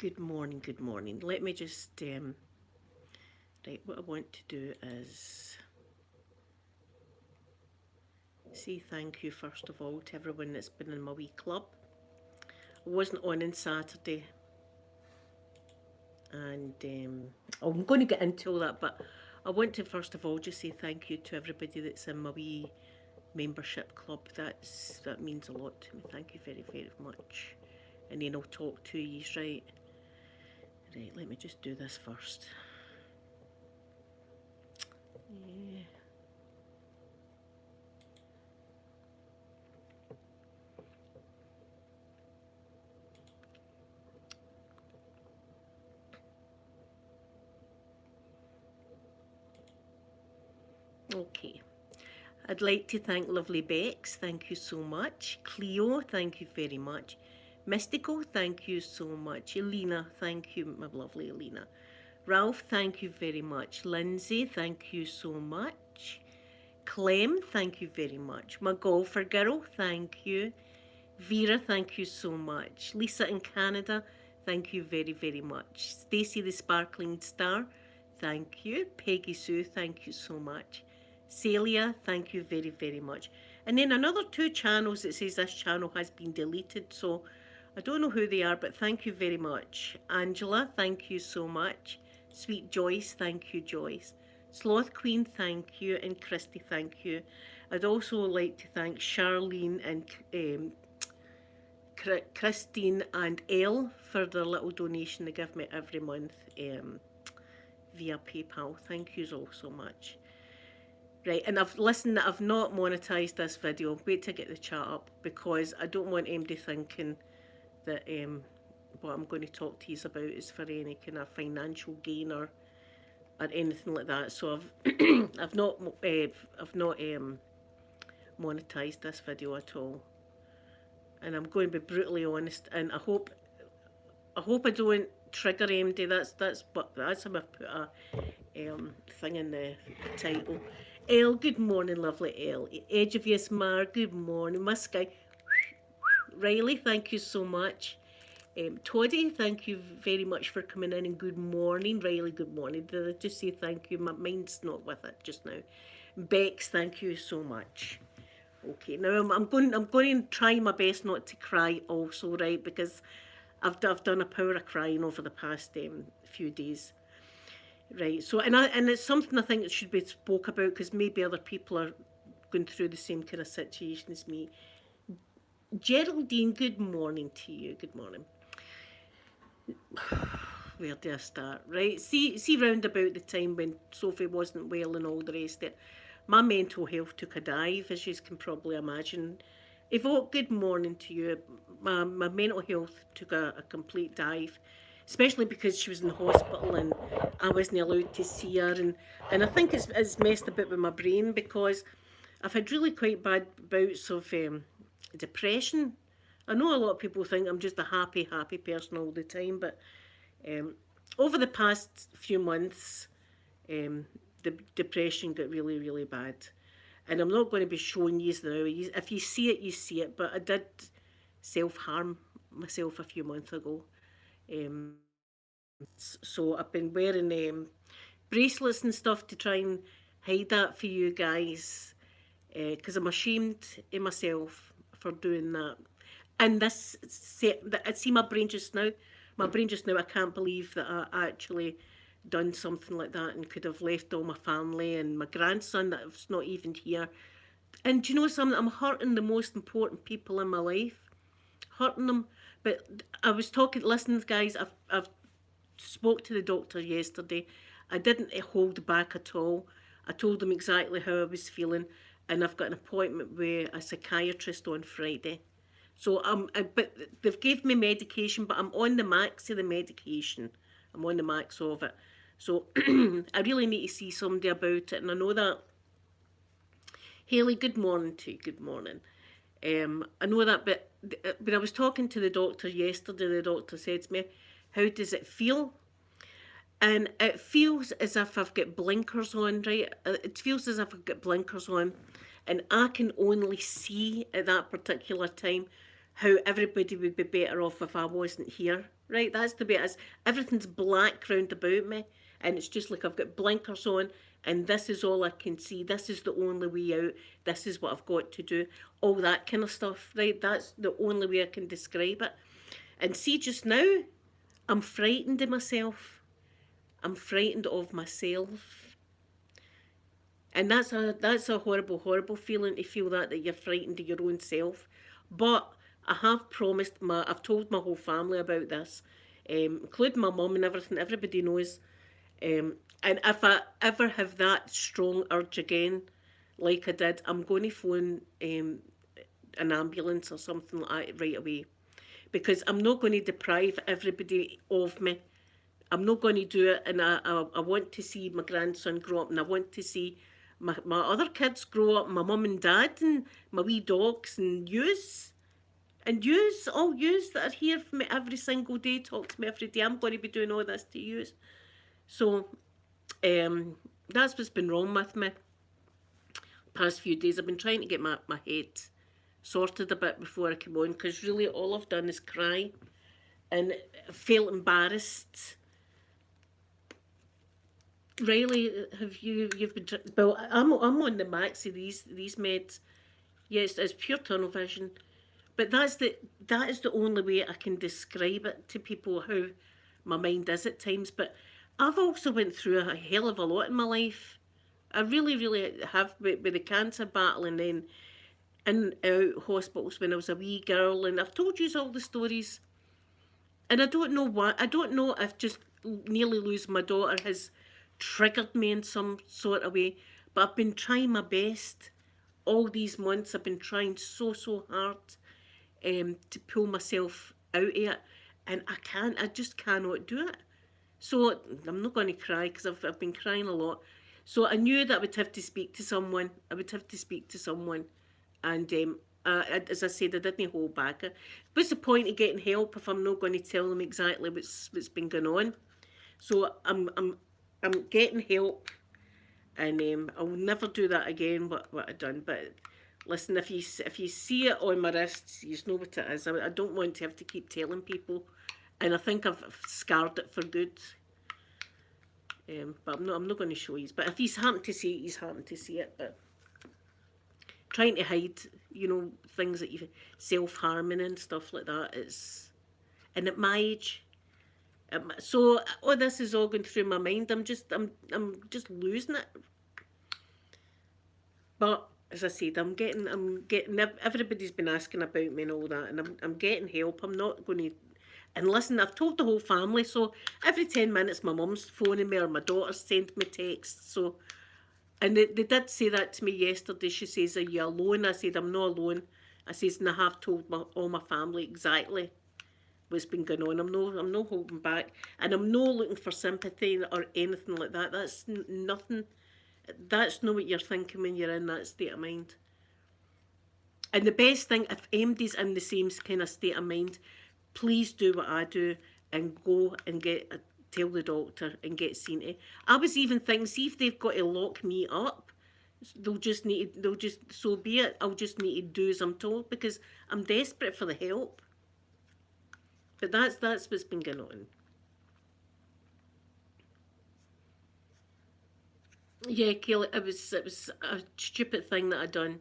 Good morning, good morning. Let me just, right, what I want to do is say thank you first of all to everyone that's been in my wee club. I wasn't on Saturday, and I'm going to get into all that, but I want to first of all just say thank you to everybody that's in my wee membership club. That means a lot to me. Thank you very, very much. And then I'll talk to you, right? Right, let me just do this first. Yeah. Okay. I'd like to thank Lovely Bex, thank you so much. Cleo, thank you very much. Mystical, thank you so much. Elena, thank you, my lovely Elena. Ralph, thank you very much. Lindsay, thank you so much. Clem, thank you very much. My golfer girl, thank you. Vera, thank you so much. Lisa in Canada, thank you very, very much. Stacey the Sparkling Star, thank you. Peggy Sue, thank you so much. Celia, thank you very, very much. And then another two channels that says this channel has been deleted, so I don't know who they are, but thank you very much. Angela, thank you so much. Sweet Joyce, thank you, Joyce. Sloth Queen, thank you. And Christy, thank you. I'd also like to thank Charlene and Christine and Elle for their little donation they give me every month via PayPal. Thank you all so much. Right, and I've not monetized this video. Wait to get the chat up because I don't want anybody thinking that what I'm going to talk to you about is for any kind of financial gain or anything like that. So I've not monetized this video at all, and I'm going to be brutally honest. And I hope I don't trigger MD. That's how I've put a thing in the title. Elle, good morning, lovely Elle. Edge of Yasmar, good morning. Musky, Riley, thank you so much. Toddy, thank you very much for coming in and good morning. Riley, good morning. Did I just say thank you? My mind's not with it just now. Bex, thank you so much. Okay, now I'm going to try my best not to cry also, right? Because I've done a power of crying over the past few days. Right, so and it's something I think that should be spoke about because maybe other people are going through the same kind of situation as me. Geraldine, good morning to you. Good morning. Where do I start? Right, see round about the time when Sophie wasn't well and all the rest of it, my mental health took a dive, as you can probably imagine. Yvonne, good morning to you. My mental health took a complete dive, especially because she was in the hospital and I wasn't allowed to see her. And I think it's messed a bit with my brain because I've had really quite bad bouts of depression. I know a lot of people think I'm just a happy person all the time, but over the past few months, the depression got really, really bad. And I'm not going to be showing you now. If you see it, you see it. But I did self-harm myself a few months ago. So I've been wearing bracelets and stuff to try and hide that for you guys. Because I'm ashamed of myself for doing that. And this, I see my brain just now. I can't believe that I actually done something like that and could have left all my family and my grandson that's not even here. And do you know something? I'm hurting the most important people in my life, hurting them. But I was talking, listen, guys, I've spoke to the doctor yesterday. I didn't hold back at all. I told him exactly how I was feeling, and I've got an appointment with a psychiatrist on Friday. So but they've gave me medication, but I'm on the max of the medication. I'm on the max of it. So I really need to see somebody about it, and I know that. Haley, good morning to you. Good morning. I know that, but when I was talking to the doctor yesterday, the doctor said to me, "How does it feel?" And it feels as if I've got blinkers on, right? It feels as if I've got blinkers on, and I can only see at that particular time how everybody would be better off if I wasn't here, right? That's the way it is. Everything's black round about me, and it's just like I've got blinkers on, and this is all I can see. This is the only way out. This is what I've got to do. All that kind of stuff, right? That's the only way I can describe it. And see, just now, I'm frightened of myself. I'm frightened of myself. And that's a horrible, horrible feeling to feel that you're frightened of your own self. But I have promised I've told my whole family about this, including my mum and everything. Everybody knows. And if I ever have that strong urge again, like I did, I'm going to phone an ambulance or something like that right away, because I'm not going to deprive everybody of me. I'm not going to do it, and I want to see my grandson grow up, and I want to see my other kids grow up, my mum and dad, and my wee dogs, and yous, all yous that are here for me every single day, talk to me every day. I'm going to be doing all this to yous. So, that's what's been wrong with me past few days. I've been trying to get my head sorted a bit before I came on, because really all I've done is cry and feel embarrassed. Riley, you've been well? I'm on the max of these meds. Yes, it's pure tunnel vision, but that is the only way I can describe it to people, how my mind is at times. But I've also went through a hell of a lot in my life. I really, really have, with the cancer battle, and then in out hospitals when I was a wee girl, and I've told you all the stories. And I don't know why. I don't know if just nearly losing my daughter has triggered me in some sort of way. But I've been trying my best all these months. I've been trying so hard to pull myself out of it, and I can't. I just cannot do it. So I'm not going to cry, because I've been crying a lot. So I knew that I would have to speak to someone. I would have to speak to someone, and as I said, I didn't hold back. What's the point of getting help if I'm not going to tell them exactly what's been going on? So I'm getting help, and I'll never do that again. What I done, but listen, if you see it on my wrists, you know what it is. I don't want to have to keep telling people, and I think I've scarred it for good. But I'm not going to show you. But if he's happen to see it, he's happen to see it. But trying to hide, things that you self-harming and stuff like that, and at my age, so all this is all going through my mind. I'm just losing it. But as I said, I'm getting. Everybody's been asking about me and all that, and I'm getting help. I'm not going to. And listen, I've told the whole family. So every 10 minutes, my mum's phoning me, or my daughter's sending me texts. So, and they did say that to me yesterday. She says, "Are you alone?" I said, "I'm not alone." I says, and I have told all my family exactly what's been going on. I'm not holding back, and I'm not looking for sympathy or anything like that. That's nothing. That's not what you're thinking when you're in that state of mind. And the best thing, if anybody's in the same kind of state of mind, please do what I do and go and tell the doctor and get seen to. I was even thinking, see if they've got to lock me up, so be it. I'll just need to do as I'm told, because I'm desperate for the help. But that's what's been going on. Yeah, Kelly, it was a stupid thing that I done,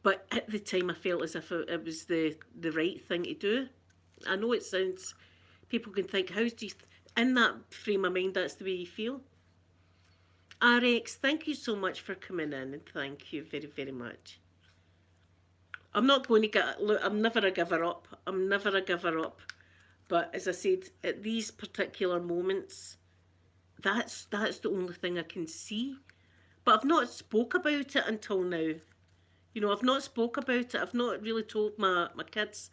but at the time I felt as if it was the right thing to do. I know it sounds, people can think, how do you, in that frame of mind, that's the way you feel. RX, thank you so much for coming in, and thank you very, very much. I'm not going to look, I'm never a giver up. I'm never a giver up. But as I said, at these particular moments, that's the only thing I can see. But I've not spoke about it until now. I've not spoke about it. I've not really told my kids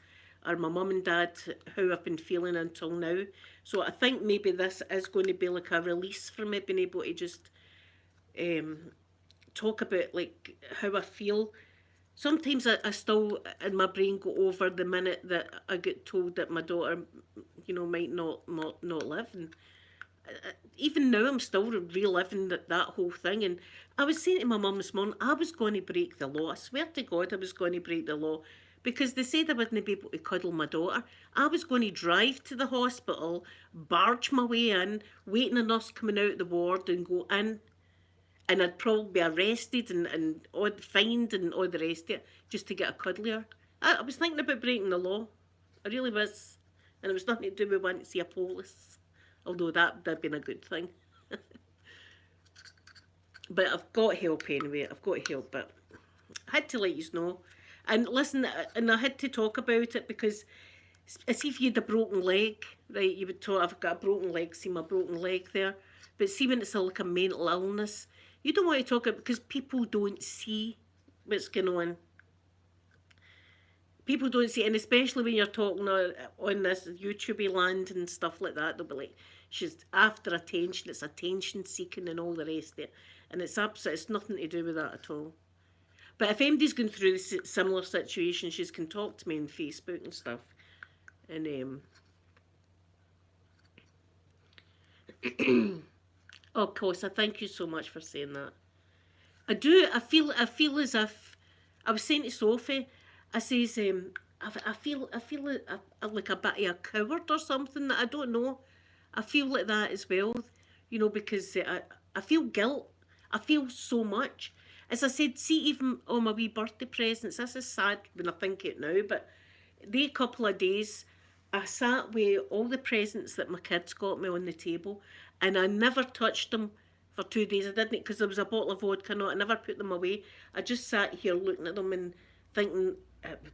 or my mum and dad how I've been feeling until now. So I think maybe this is going to be like a release for me, being able to just talk about like how I feel. Sometimes I still in my brain go over the minute that I get told that my daughter, might not live, and even now I'm still reliving that whole thing. And I was saying to my mum this morning, I was going to break the law. I swear to God, I was going to break the law. because they said I wouldn't be able to cuddle my daughter. I was going to drive to the hospital, barge my way in, waiting a nurse coming out the ward and go in, and I'd probably be arrested and all, fined and all the rest of it just to get a cuddlier. I was thinking about breaking the law. I really was. And it was nothing to do with wanting to see a police, although that would have been a good thing. But I've got help anyway. I've got help, but I had to let you know. And listen, and I had to talk about it because as if you had a broken leg, right? You would talk, I've got a broken leg, see my broken leg there. But see when it's like a mental illness, you don't want to talk about it because people don't see what's going on. People don't see, and especially when you're talking on this YouTube land and stuff like that, they'll be like, she's after attention, it's attention seeking and all the rest of it. And it's absolutely, it's nothing to do with that at all. But if anybody's going through this similar situation, she can talk to me on Facebook and stuff. And oh, Cosa, thank you so much for saying that. I do. I feel as if I was saying to Sophie. I says, I feel like a bit of a coward or something. I don't know. I feel like that as well. You know, because I feel guilt. I feel so much. As I said, see, even on my wee birthday presents, this is sad when I think it now, but the couple of days, I sat with all the presents that my kids got me on the table, and I never touched them for 2 days. I didn't, because there was a bottle of vodka in it. I never put them away. I just sat here looking at them and thinking,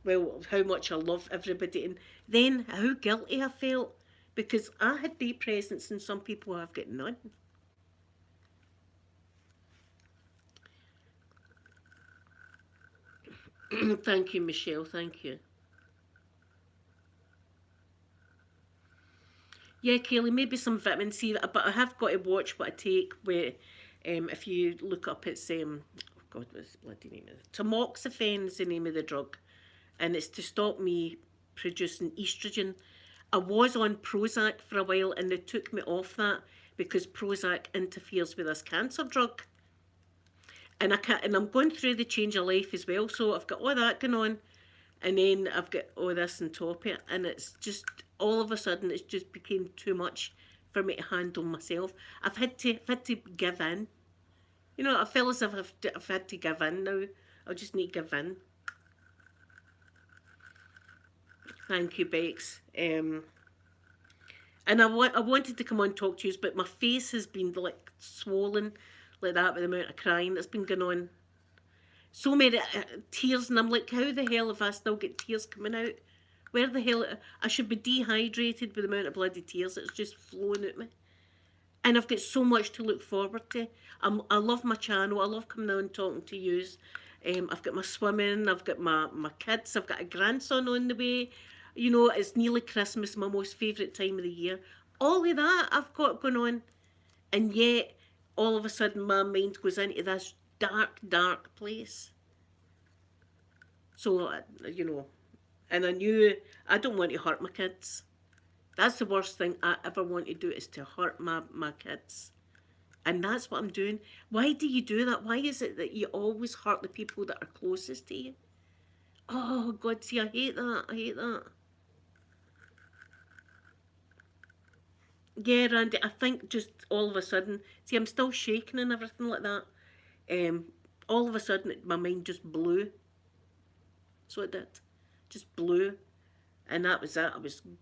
well, how much I love everybody, and then how guilty I felt because I had day presents and some people have got none. Thank you, Michelle. Thank you. Yeah, Kelly, maybe some vitamin C, but I have got to watch what I take. Where, if you look up, it's oh God, what's the bloody name of it? Tamoxifen is the name of the drug, and it's to stop me producing estrogen. I was on Prozac for a while, and they took me off that because Prozac interferes with this cancer drug. And I can't, and I'm going through the change of life as well, so I've got all that going on, and then I've got all this on top of it, and it's just all of a sudden it's just became too much for me to handle myself. I've had to give in. You know, I feel as if I've had to give in now. I just need to give in. Thank you, Bex. And I wanted to come on and talk to you, but my face has been like swollen like that with the amount of crying that's been going on. So many tears, and I'm like, how the hell have I still got tears coming out? Where the hell? I should be dehydrated with the amount of bloody tears that's just flowing at me. And I've got so much to look forward to. I love my channel. I love coming out and talking to yous. I've got my swimming. I've got my kids. I've got a grandson on the way. You know, it's nearly Christmas, my most favourite time of the year. All of that I've got going on. And yet, all of a sudden, my mind goes into this dark, dark place. So, you know, and I knew I don't want to hurt my kids. That's the worst thing I ever want to do is to hurt my kids. And that's what I'm doing. Why do you do that? Why is it that you always hurt the people that are closest to you? Oh, God, see, I hate that. I hate that. Yeah, Randy, I think just all of a sudden, see, I'm still shaking and everything like that. All of a sudden, my mind just blew. So it did. Just blew. And that was it.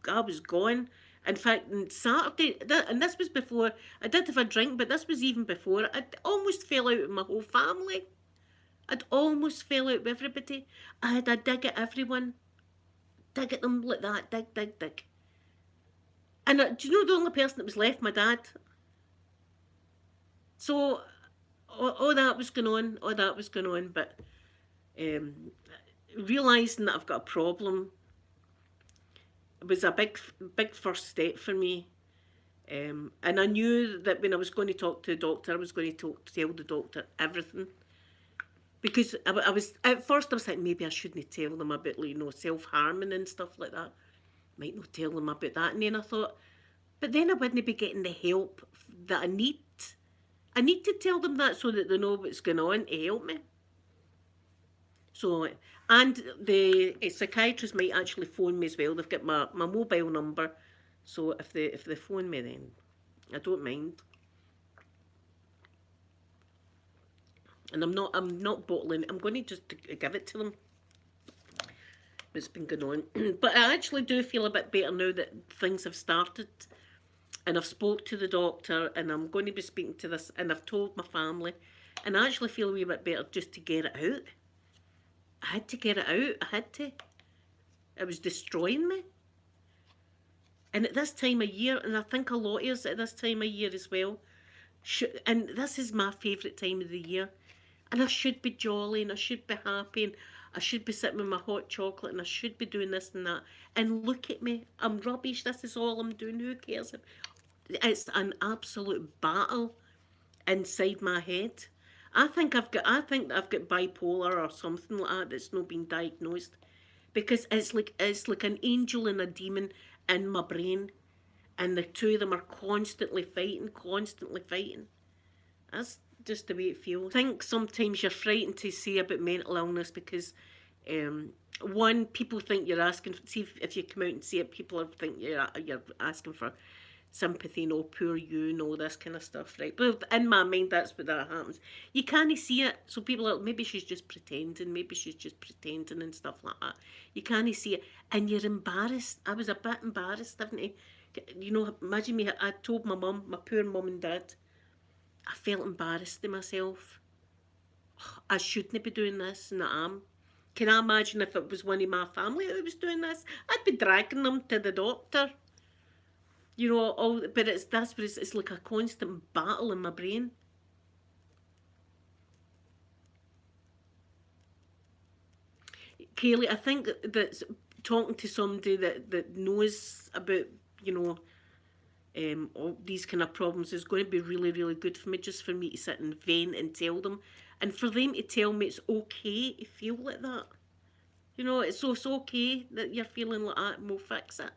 I was gone. In fact, on Saturday, and this was before, I did have a drink, but this was even before, I almost fell out with my whole family. I'd almost fell out with everybody. I had a dig at everyone. Dig at them like that. Dig, dig, dig. And do you know the only person that was left? My dad. So, all that was going on. All that was going on. But realising that I've got a problem was a big first step for me. And I knew that when I was going to talk to the doctor, I was going to tell the doctor everything. Because I was, at first I was like, maybe I shouldn't tell them about, you know, self-harming and stuff like that. Might not tell them about that. And then I thought, but then I wouldn't be getting the help that I need. I need to tell them that so that they know what's going on to help me. So, and the psychiatrist might actually phone me as well. They've got my mobile number. So if they phone me, then I don't mind. And I'm not bottling. I'm going to just give it to them. It's been going on, but I actually do feel a bit better now that things have started. And I've spoke to the doctor, and I'm going to be speaking to this, and I've told my family, and I actually feel a wee bit better just to get it out. I had to get it out. I had to. It was destroying me. And at this time of year, and I think a lot of us at this time of year as well, and this is my favourite time of the year, and I should be jolly, and I should be happy, and I should be sitting with my hot chocolate, and I should be doing this and that. And look at me, I'm rubbish. This is all I'm doing. Who cares? It's an absolute battle inside my head. I think I've got bipolar or something like that that's not been diagnosed, because it's like an angel and a demon in my brain, and the two of them are constantly fighting, constantly fighting. That's just the way it feels. I think sometimes you're frightened to say about mental illness because, one, people think you're asking. See if you come out and say it, people think you're asking for sympathy, and oh, poor you, and all this kind of stuff, right? But in my mind, that's what that happens. You can't see it, so people are, maybe she's just pretending, and stuff like that. You can't see it, and you're embarrassed. I was a bit embarrassed, haven't I? Imagine me, I told my mum, my poor mum and dad, I felt embarrassed to myself. I shouldn't be doing this, and I am. Can I imagine if it was one of my family that was doing this? I'd be dragging them to the doctor. But it's like a constant battle in my brain. Kaylee, I think that talking to somebody that knows about, you know, all these kind of problems is going to be really, really good for me, just for me to sit and vent and tell them. And for them to tell me it's okay to feel like that. It's okay that you're feeling like that, and we'll fix it.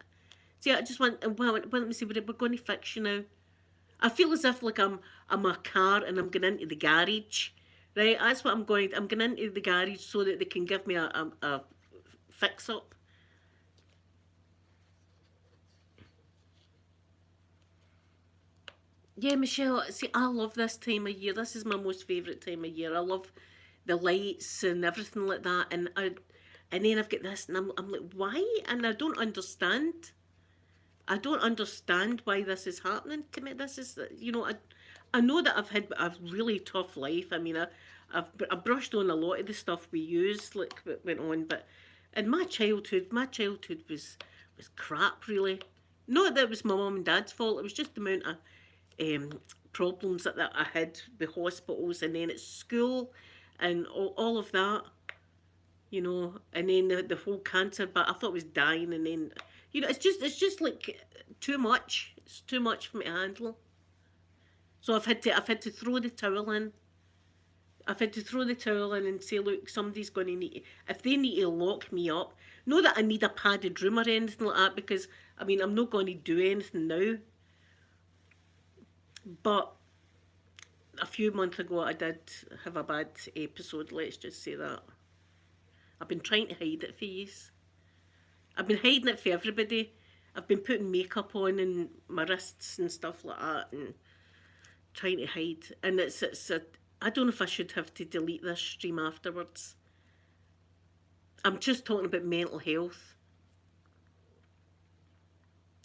See, I just let me see, we're going to fix you now. I feel as if like I'm a car and I'm going into the garage, right? That's what I'm going into the garage so that they can give me a fix up. Yeah, Michelle, see, I love this time of year. This is my most favourite time of year. I love the lights and everything like that. And then I've got this, and I'm like, why? And I don't understand. I don't understand why this is happening to me. This is, I know that I've had a really tough life. I mean, I brushed on a lot of the stuff we used, like what went on, but in my childhood was crap, really. Not that it was my mum and dad's fault. It was just the amount of problems that I had with hospitals, and then at school, and all of that. And then the whole cancer. But I thought I was dying, and then it's just like too much. It's too much for me to handle. So I've had to throw the towel in. I've had to throw the towel in and say, look, somebody's going to need, if they need to lock me up, not that I need a padded room or anything like that, because I mean I'm not going to do anything now. But a few months ago I did have a bad episode. Let's just say that. I've been trying to hide it for years. I've been hiding it for everybody. I've been putting makeup on and my wrists and stuff like that, and trying to hide. And I don't know if I should have to delete this stream afterwards. I'm just talking about mental health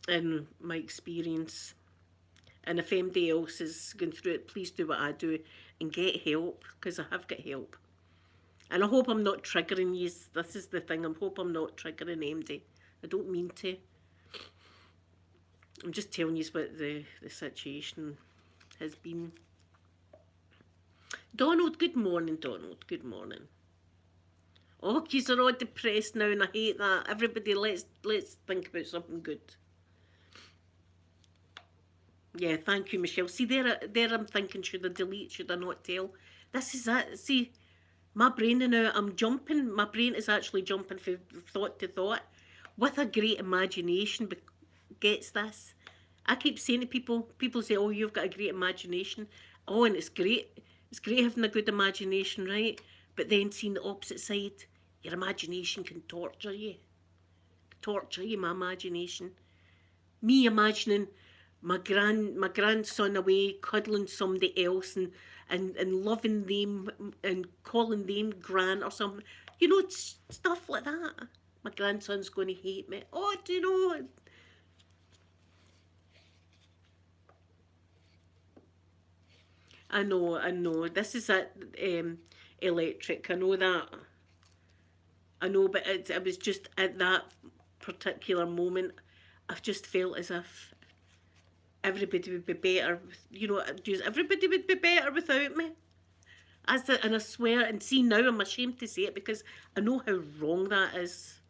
and my experience. And if anybody else is going through it, please do what I do and get help, because I have got help. And I hope I'm not triggering you. This is the thing. I hope I'm not triggering anybody. I don't mean to. I'm just telling you what the situation has been. Donald, good morning, Donald. Good morning. Oh, yous are all depressed now, and I hate that. Everybody, let's think about something good. Yeah, thank you, Michelle. See, there I'm thinking, should I delete, should I not tell? This is it. See, my brain now, I'm jumping. My brain is actually jumping from thought to thought with a great imagination. Gets this? I keep saying to people say, oh, you've got a great imagination. Oh, and it's great. It's great having a good imagination, right? But then seeing the opposite side, your imagination can torture you. Torture you, my imagination. Me imagining my grandson away cuddling somebody else and loving them and calling them gran or something. You know, stuff like that. My grandson's going to hate me. Oh, do you know? I know. This is that electric. I know that. I know, but it was just at that particular moment, I've just felt as if everybody would be better. You know, everybody would be better without me. And I swear, and see now I'm ashamed to say it because I know how wrong that is.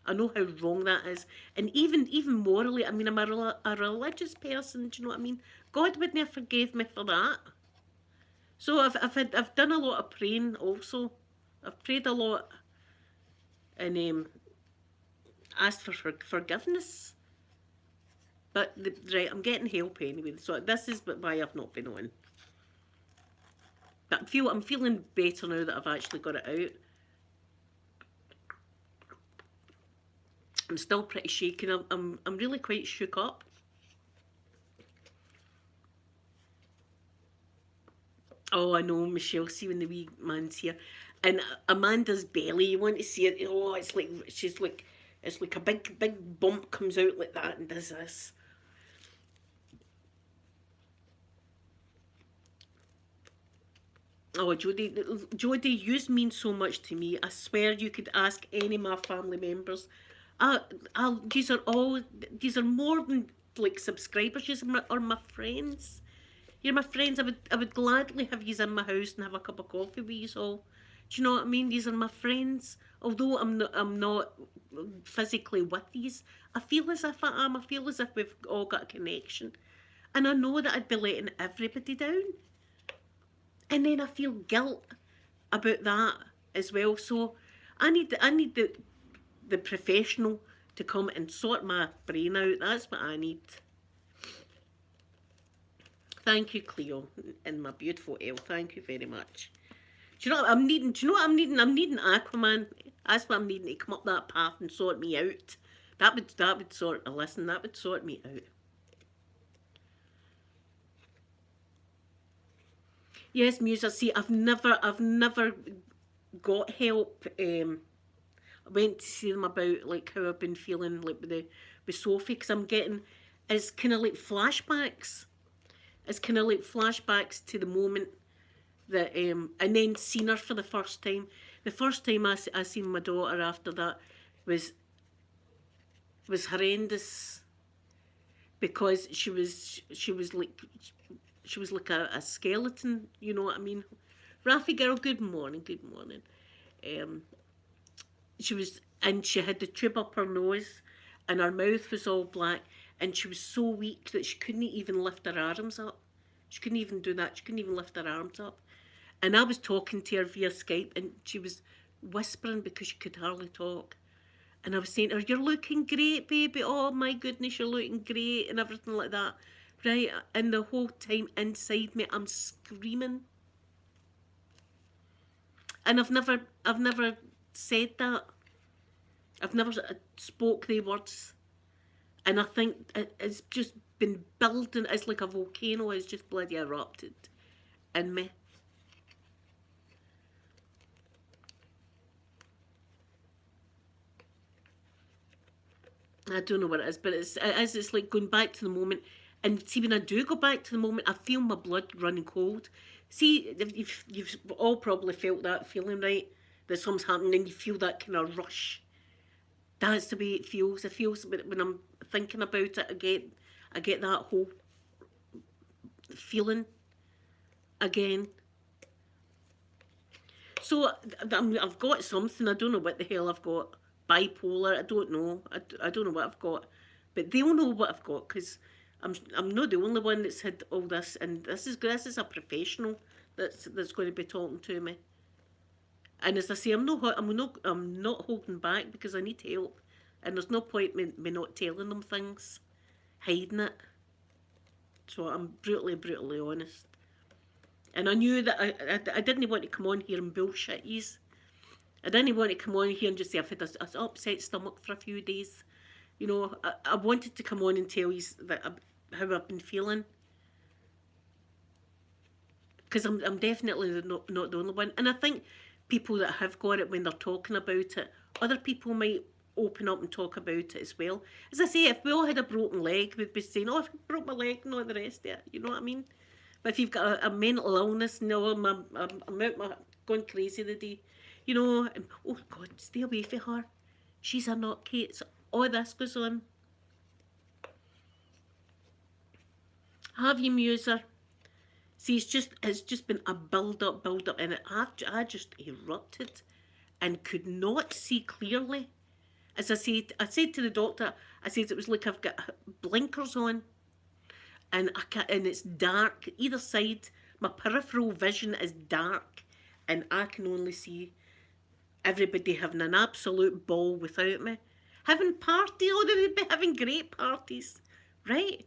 I know how wrong that is, and even morally. I mean, I'm a religious person. Do you know what I mean? God wouldn't have forgave me for that. So I've done a lot of praying also. I've prayed a lot and asked for forgiveness. But right, I'm getting help anyway. So this is why I've not been on. But I'm feeling better now that I've actually got it out. I'm still pretty shaken. I'm really quite shook up. Oh, I know, Michelle. See when the wee man's here, and Amanda's belly. You want to see it? Oh, it's like it's like a big bump comes out like that and does this. Oh, Jodie, you mean so much to me. I swear you could ask any of my family members. These are all, these are more than like subscribers. These are my friends. You're my friends. I would gladly have you in my house and have a cup of coffee with you all. Do you know what I mean? These are my friends. Although I'm not physically with these, I feel as if I am. I feel as if we've all got a connection. And I know that I'd be letting everybody down. And then I feel guilt about that as well. So I need the professional to come and sort my brain out. That's what I need. Thank you, Cleo, and my beautiful Elle. Thank you very much. Do you know what I'm needing? Do you know what I'm needing? I'm needing Aquaman. That's what I'm needing to come up that path and sort me out. That would sort. Listen, that would sort me out. Yes, Musa. See, I've never got help. I went to see them about like how I've been feeling like with Sophie because I'm getting is kind of like flashbacks. It's kind of like flashbacks to the moment that and then seen her for the first time. The first time I seen my daughter after that was horrendous because she was like a skeleton. You know what I mean? Rafi girl, good morning, good morning. Um, she had the tube up her nose, and her mouth was all black, and she was so weak that she couldn't even lift her arms up. She couldn't even do that. She couldn't even lift her arms up. And I was talking to her via Skype, and she was whispering because she could hardly talk. And I was saying to her, "You're looking great, baby. Oh my goodness, you're looking great," and everything like that. Right? And the whole time inside me, I'm screaming. And I've never said that. I've never spoke the words. And I think it's just been building. It's like a volcano has just bloody erupted in me. I don't know what it is, but it's like going back to the moment. And see, when I do go back to the moment, I feel my blood running cold. See, you've all probably felt that feeling, right? That something's happening and you feel that kind of rush. That's the way it feels. It feels when I'm thinking about it, I get that whole feeling again. So I've got something. I don't know what the hell I've got. Bipolar. I don't know. I don't know what I've got, but they'll know what I've got because I'm not the only one that's had all this, and this is a professional that's going to be talking to me. And as I say, I'm not holding back because I need help, and there's no point me not telling them things, hiding it. So I'm brutally honest. And I knew that I didn't want to come on here and bullshit yous. I didn't want to come on here and just say I've had a upset stomach for a few days. You know, I wanted to come on and tell you that how I've been feeling. Because I'm definitely not the only one. And I think people that have got it, when they're talking about it, other people might open up and talk about it as well. As I say, if we all had a broken leg, we'd be saying, oh, I broke my leg, not the rest of it. You know what I mean? But if you've got a mental illness, no, I'm out going crazy the day. You know, and, oh God, stay away from her. She's a nutcase. All this goes on. Have you, Muser? See, it's just been a build up, and I just erupted and could not see clearly. As I said to the doctor, I said it was like I've got blinkers on, and and it's dark either side. My peripheral vision is dark, and I can only see everybody having an absolute ball without me, having party. Oh, they would be having great parties, right?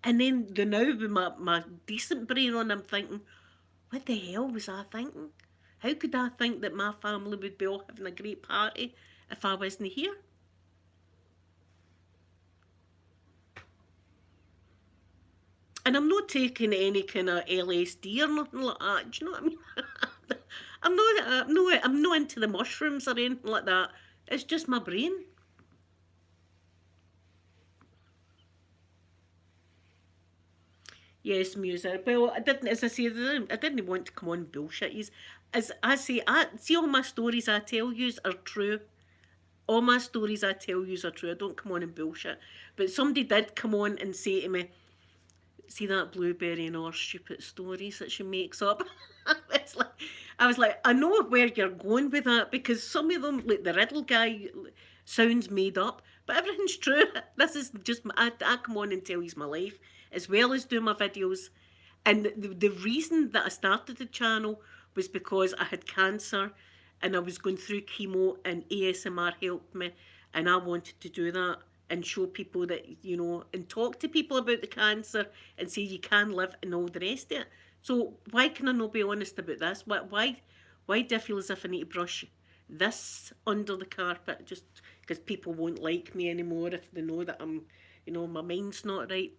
And then the now with my decent brain on, I'm thinking, what the hell was I thinking? How could I think that my family would be all having a great party if I wasn't here? And I'm not taking any kind of LSD or nothing like that. Do you know what I mean? I'm not into the mushrooms or anything like that. It's just my brain. Yes, music. Well, I didn't, as I say, I didn't want to come on bullshit. As I say, I see all my stories I tell yous are true. All my stories I tell yous are true. I don't come on and bullshit. But somebody did come on and say to me, see that Blueberry and all stupid stories that she makes up. It's like, I was like, I know where you're going with that, because some of them, like the Riddle guy, sounds made up, but everything's true. This is just I come on and tell you my life as well as do my videos. And the reason that I started the channel was because I had cancer and I was going through chemo, and ASMR helped me, and I wanted to do that and show people that, you know, and talk to people about the cancer and say you can live and all the rest of it. So why can I not be honest about this? Why do I feel as if I need to brush this under the carpet just because people won't like me anymore if they know that I'm, you know, my mind's not right?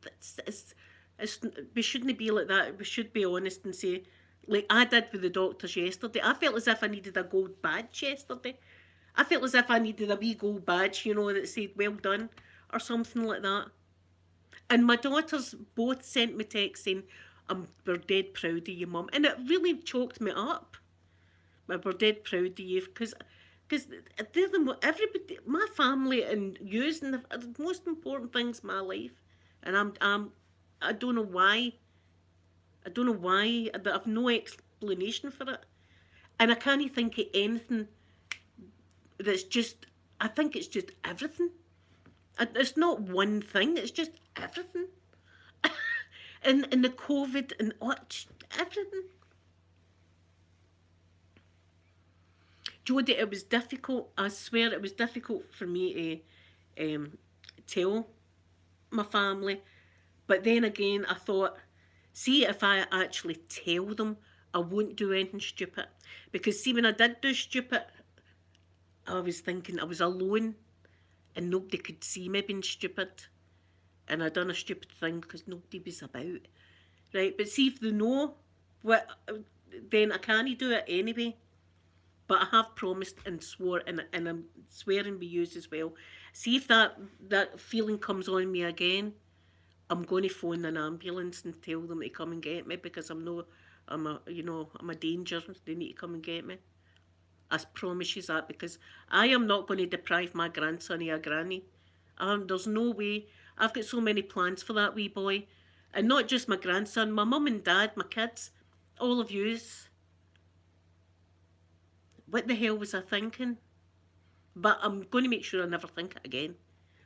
We shouldn't be like that. We should be honest and say, like I did with the doctors yesterday. I felt as if I needed a gold badge yesterday. I felt as if I needed a wee gold badge, you know, that said well done or something like that. And my daughters both sent me texts saying, we're dead proud of you, Mum. And it really choked me up. We're dead proud of you because they're everybody, my family and using the most important things in my life. And I don't know why. I don't know why. I have no explanation for it. And I can't think of anything that's just, I think it's just everything. It's not one thing, it's just everything. and the COVID and everything. Jodie, it was difficult. I swear it was difficult for me to tell my family. But then again, I thought, see, if I actually tell them, I won't do anything stupid. Because see, when I did do stupid, I was thinking I was alone and nobody could see me being stupid. And I done a stupid thing because nobody was about. Right? But see, if they know what, then I can't do it anyway. But I have promised and swore, and I'm swearing with you as well. See if that feeling comes on me again, I'm going to phone an ambulance and tell them to come and get me, because I'm a danger. They need to come and get me. I promise you that, because I am not going to deprive my grandson of a granny. There's no way. I've got so many plans for that wee boy. And not just my grandson, my mum and dad, my kids, all of yous. What the hell was I thinking? But I'm going to make sure I never think it again.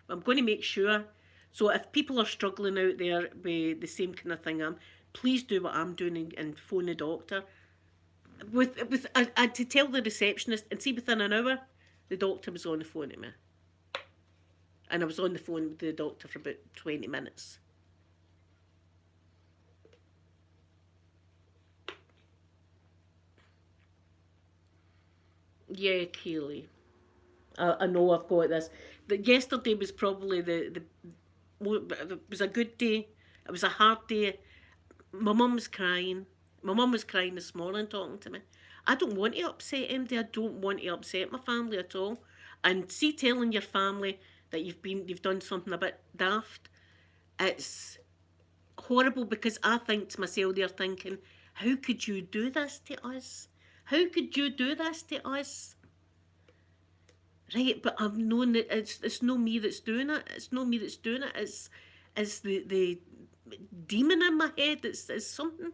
I'm going to make sure. So if people are struggling out there with the same kind of thing please do what I'm doing and phone the doctor. To tell the receptionist, and see, within an hour, the doctor was on the phone to me. And I was on the phone with the doctor for about 20 minutes. Yeah, Kaylee. I know I've got this. That yesterday was probably it was a good day. It was a hard day. My mum was crying. My mum was crying this morning talking to me. I don't want to upset MD. I don't want to upset my family at all. And see, telling your family that you've done something a bit daft, it's horrible because I think to myself, they're thinking, how could you do this to us? How could you do this to us? Right, but I've known that it's no me that's doing it. It's no me that's doing it. It's the demon in my head. It's something.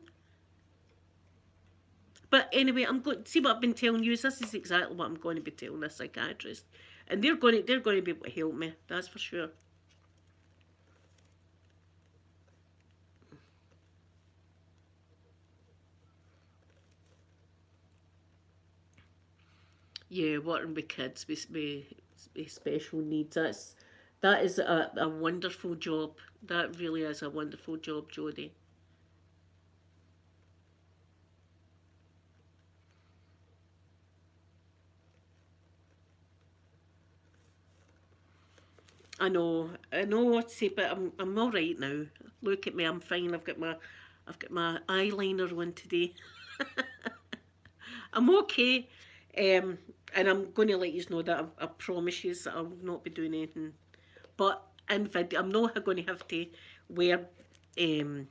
But anyway, I'm going see what I've been telling you. Is this is exactly what I'm going to be telling this psychiatrist, and they're going to be able to help me. That's for sure. Yeah, working with kids with special needs. That is a wonderful job. That really is a wonderful job, Jodie. I know what to say, but I'm all right now. Look at me, I'm fine. I've got my eyeliner on today. I'm okay, and I'm going to let you know that I promise you that I'll not be doing anything. But I'm not going to have to wear um,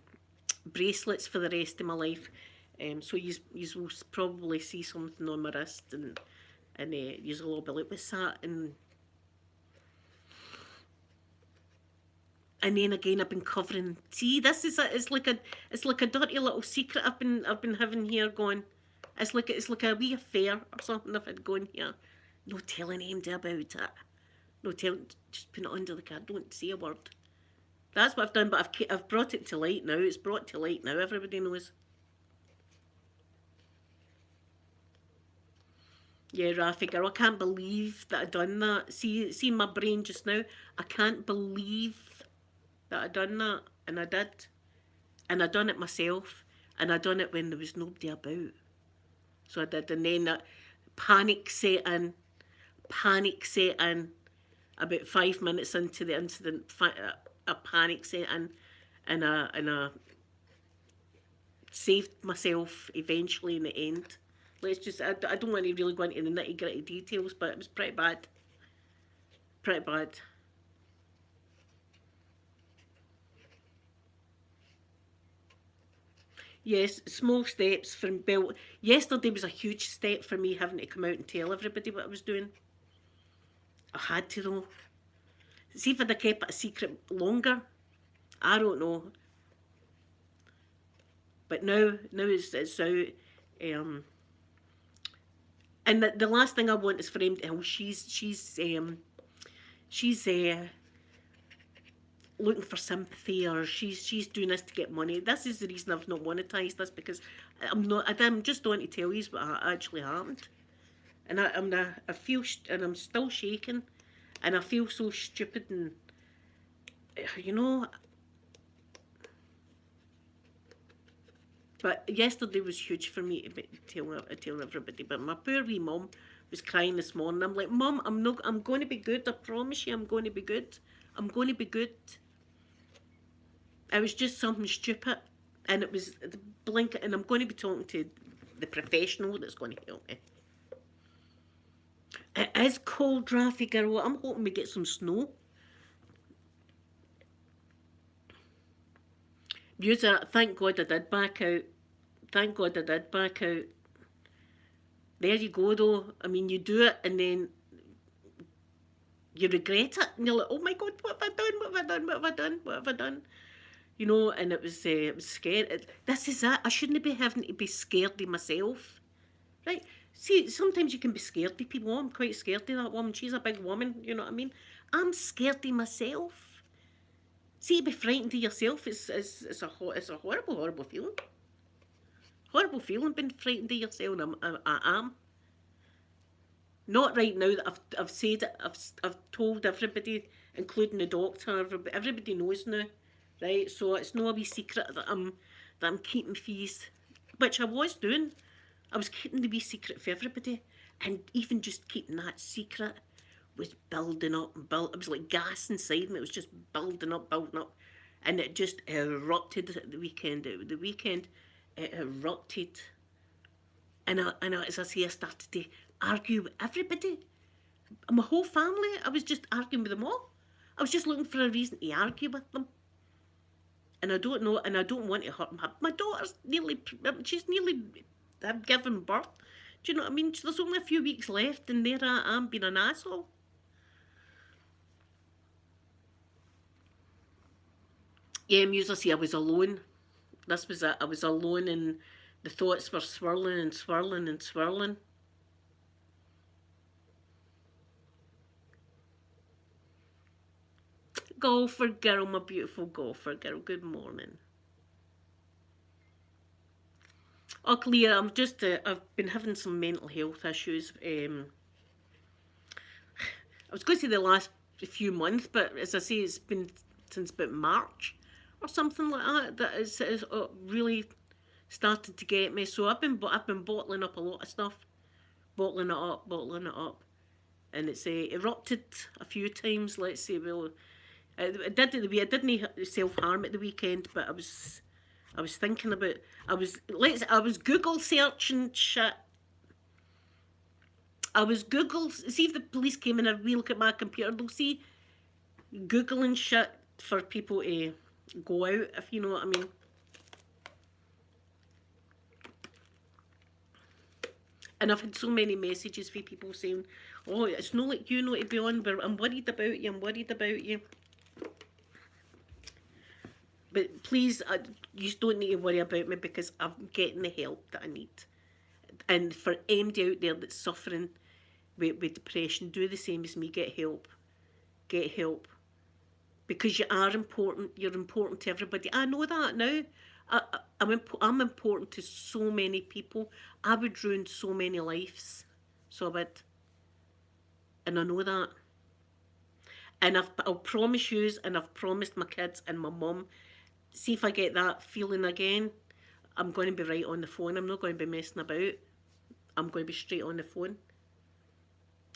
bracelets for the rest of my life. So you will probably see something on my wrist, and you will be like, what's that? And then again, I've been covering. See, this is it's like a dirty little secret I've been having here going. It's like a wee affair or something I've had going here. No telling anybody about it. No telling. Just put it under the car. Don't say a word. That's what I've done. But I've brought it to light now. It's brought to light now. Everybody knows. Yeah, Rafi girl, I can't believe that I done that. See my brain just now. I can't believe that I done that, and I did, and I done it myself, and I done it when there was nobody about. So I did, and then that panic set in. Panic set in. About 5 minutes into the incident, a panic set in, and I saved myself eventually in the end. Let's just, I don't want to really go into the nitty gritty details, but it was pretty bad. Pretty bad. Yes, small steps from Bill. Yesterday was a huge step for me having to come out and tell everybody what I was doing. I had to though. See if I'd have kept it a secret longer. I don't know. But now it's out. Um, and the last thing I want is for him to. Oh, she's looking for sympathy, or she's doing this to get money. This is the reason I've not monetized this, because I'm just going to tell you what actually happened, and I feel and I'm still shaking, and I feel so stupid, and you know. But yesterday was huge for me to tell everybody. But my poor wee mum was crying this morning. I'm like, Mum, I'm not. I'm going to be good. I promise you, I'm going to be good. I'm going to be good. It was just something stupid, and it was the blink. And I'm going to be talking to the professional that's going to help me. It is cold, Rafi girl. I'm hoping we get some snow. User, thank God I did back out. Thank God I did back out. There you go, though. I mean, you do it and then you regret it, and you're like, "Oh my God, what have I done? What have I done? What have I done? What have I done?" You know, and it was scary. This is it. I shouldn't be having to be scared of myself, right? See, sometimes you can be scared of people. Oh, I'm quite scared of that woman. She's a big woman. You know what I mean? I'm scared of myself. See, be frightened of yourself. It's a horrible feeling. Horrible feeling being frightened of yourself. And I am. Not right now that I've said it. I've told everybody, including the doctor. Everybody knows now, right? So it's no a wee secret that I'm keeping fees, which I was doing. I was keeping the wee secret for everybody, And even just keeping that secret was building up and built. It was like gas inside me. It was just building up, building up. And it just erupted at the weekend. The weekend, it erupted. And as I say, I started to argue with everybody. My whole family, I was just arguing with them all. I was just looking for a reason to argue with them. And I don't know, and I don't want to hurt my daughter's she's nearly given birth. Do you know what I mean? There's only a few weeks left, and there I am being an asshole. Yeah, as I was alone. This was it. I was alone, and the thoughts were swirling and swirling and swirling. Golfer girl, my beautiful golfer girl. Good morning. Oh, Claire, I've been having some mental health issues. I was going to say the last few months, but as I say, it's been since about March or something like that that is really started to get me. So I've been bottling up a lot of stuff, bottling it up, and it's erupted a few times. Let's say, well, I didn't self harm at the weekend, but I was thinking about I was Google searching shit. I was Google see if the police came in and we look at my computer, they'll see Googling shit for people to go out, if you know what I mean. And I've had so many messages from people saying, oh, it's not like you know to be on, but I'm worried about you, I'm worried about you. But please, you don't need to worry about me because I'm getting the help that I need. And for anybody out there that's suffering with depression, do the same as me. Get help. Get help. Because you are important. You're important to everybody. I know that now. I'm important to so many people. I would ruin so many lives. So I would. And I know that. And I'll promise you, and I've promised my kids and my mum, see if I get that feeling again, I'm going to be right on the phone. I'm not going to be messing about. I'm going to be straight on the phone.